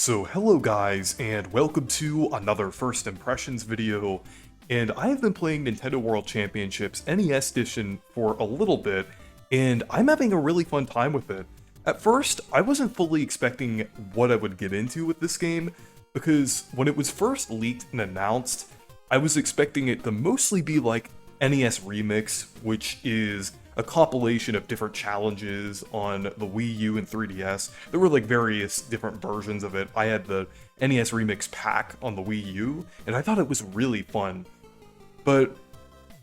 So hello guys, and welcome to another First Impressions video, and I have been playing Nintendo World Championships NES Edition for a little bit, and I'm having a really fun time with it. At first, I wasn't fully expecting what I would get into with this game, because when it was first leaked and announced, I was expecting it to mostly be like NES Remix, which is a compilation of different challenges on the Wii U and 3DS. There were like various different versions of it. I had the NES Remix pack on the Wii U, and I thought it was really fun. But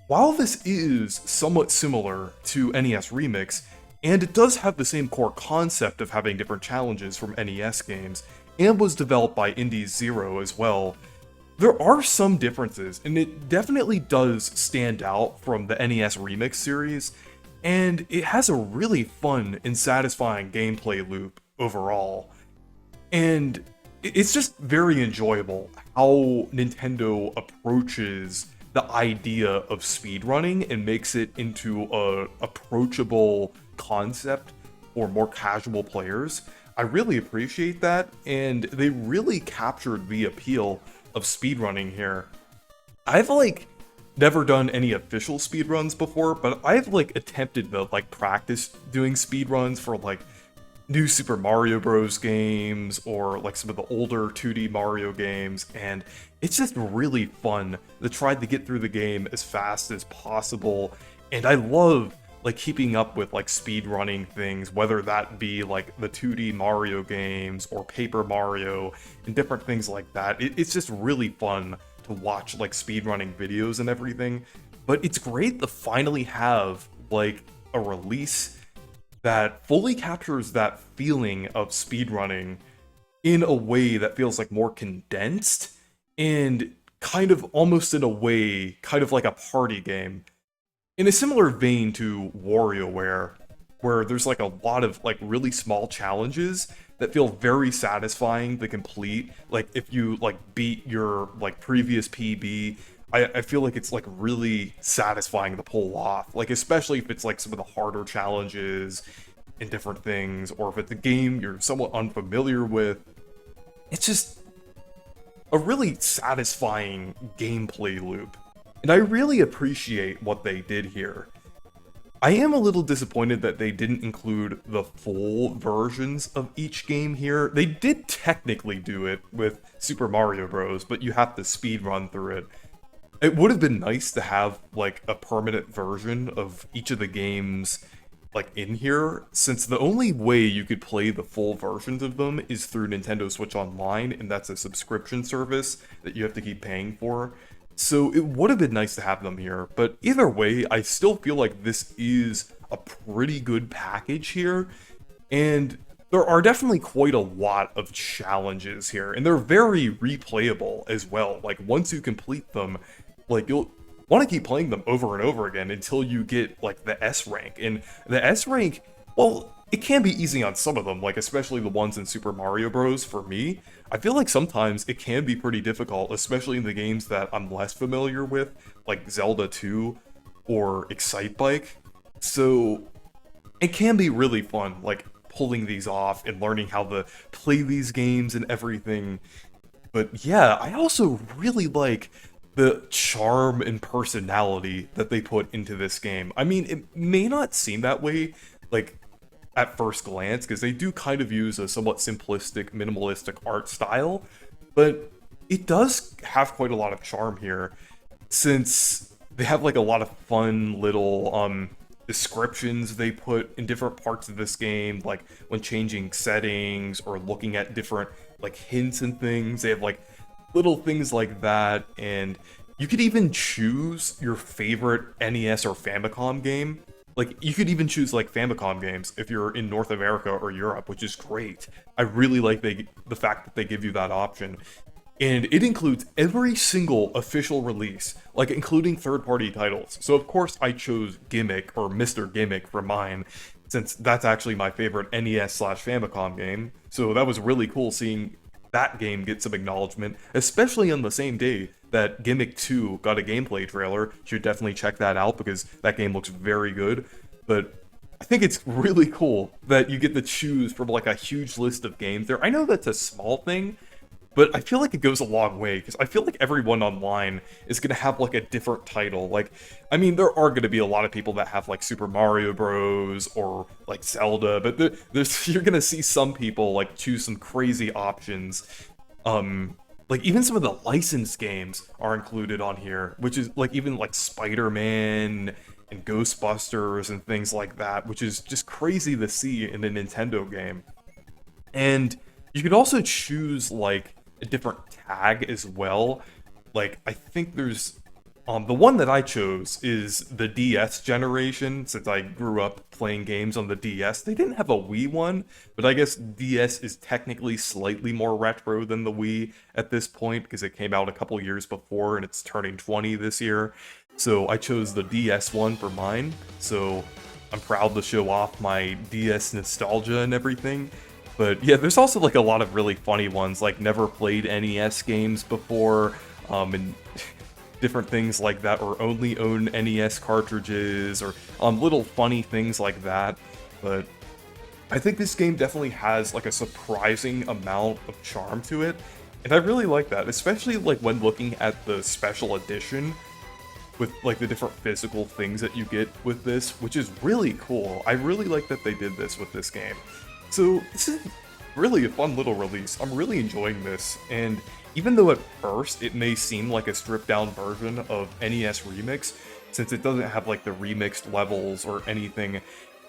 while this is somewhat similar to NES Remix, and it does have the same core concept of having different challenges from NES games, and was developed by Indies Zero as well, there are some differences, and it definitely does stand out from the NES Remix series, and it has a really fun and satisfying gameplay loop overall. And it's just very enjoyable how Nintendo approaches the idea of speedrunning and makes it into a approachable concept for more casual players. I really appreciate that, and they really captured the appeal of speedrunning here. I've never done any official speedruns before, but I've attempted to practice doing speedruns for new Super Mario Bros. Games or some of the older 2D Mario games, and it's just really fun to try to get through the game as fast as possible. And I love keeping up with speedrunning things, whether that be the 2D Mario games or Paper Mario and different things like that. It's just really fun to watch speedrunning videos and everything. But it's great to finally have a release that fully captures that feeling of speedrunning in a way that feels more condensed and kind of almost in a way kind of like a party game. In a similar vein to WarioWare, where there's a lot of really small challenges that feel very satisfying to complete. If you beat your previous PB, I feel like it's really satisfying to pull off. Especially if it's some of the harder challenges and different things, or if it's a game you're somewhat unfamiliar with. It's just a really satisfying gameplay loop. And I really appreciate what they did here. I am a little disappointed that they didn't include the full versions of each game here. They did technically do it with Super Mario Bros., but you have to speedrun through it. It would have been nice to have a permanent version of each of the games in here, since the only way you could play the full versions of them is through Nintendo Switch Online, and that's a subscription service that you have to keep paying for. So it would have been nice to have them here, but either way, I still feel like this is a pretty good package here, and there are definitely quite a lot of challenges here, and they're very replayable as well. Once you complete them, you'll want to keep playing them over and over again until you get the S rank, and the S rank, well, it can be easy on some of them, especially the ones in Super Mario Bros. For me. I feel like sometimes it can be pretty difficult, especially in the games that I'm less familiar with, like Zelda 2 or Excitebike. So it can be really fun, pulling these off and learning how to play these games and everything. But yeah, I also really like the charm and personality that they put into this game. I mean, it may not seem that way, at first glance, because they do kind of use a somewhat simplistic, minimalistic art style, but it does have quite a lot of charm here, since they have a lot of fun little descriptions they put in different parts of this game, when changing settings or looking at different hints and things. They have little things like that, and you could even choose your favorite NES or Famicom game. You could even choose Famicom games if you're in North America or Europe, which is great. I really like the fact that they give you that option. And it includes every single official release, including third-party titles. So of course I chose Gimmick, or Mr. Gimmick, for mine, since that's actually my favorite NES/Famicom game. So that was really cool seeing that game get some acknowledgement, especially on the same day that Gimmick 2 got a gameplay trailer. You should definitely check that out because that game looks very good. But I think it's really cool that you get to choose from like a huge list of games there. I know that's a small thing, but I feel like it goes a long way, because I feel like everyone online is going to have, like, a different title. Like, I mean, there are going to be a lot of people that have, like, Super Mario Bros. Or, like, Zelda, but you're going to see some people, like, choose some crazy options. Like, even some of the licensed games are included on here, which is, like, even, like, Spider-Man and Ghostbusters and things like that, which is just crazy to see in a Nintendo game. And you could also choose, like, a different tag as well. Like, I think there's... the one that I chose is the DS generation, since I grew up playing games on the DS. They didn't have a Wii one, but I guess DS is technically slightly more retro than the Wii at this point, because it came out a couple years before, and it's turning 20 this year. So I chose the DS one for mine, so I'm proud to show off my DS nostalgia and everything. But yeah, there's also like a lot of really funny ones, like never played NES games before, and different things like that, or only own NES cartridges, or little funny things like that. But I think this game definitely has like a surprising amount of charm to it, and I really like that, especially like when looking at the special edition with like the different physical things that you get with this, which is really cool. I really like that they did this with this game. So this is really a fun little release. I'm really enjoying this, and even though at first it may seem like a stripped down version of NES Remix, since it doesn't have like the remixed levels or anything,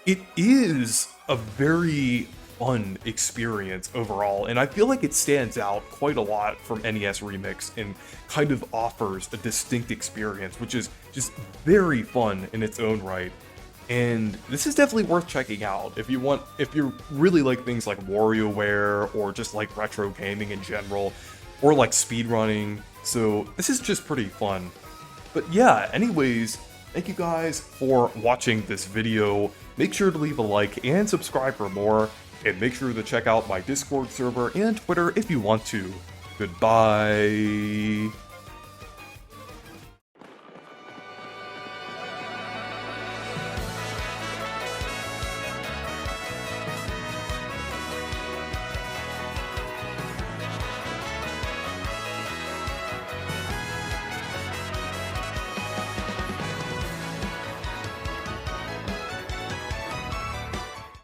it is a very fun experience overall, and I feel like it stands out quite a lot from NES Remix and kind of offers a distinct experience, which is just very fun in its own right. And this is definitely worth checking out if you really like things like WarioWare, or just like retro gaming in general, or like speedrunning. So this is just pretty fun. But yeah, anyways, thank you guys for watching this video. Make sure to leave a like and subscribe for more, and make sure to check out my Discord server and Twitter if you want to. Goodbye.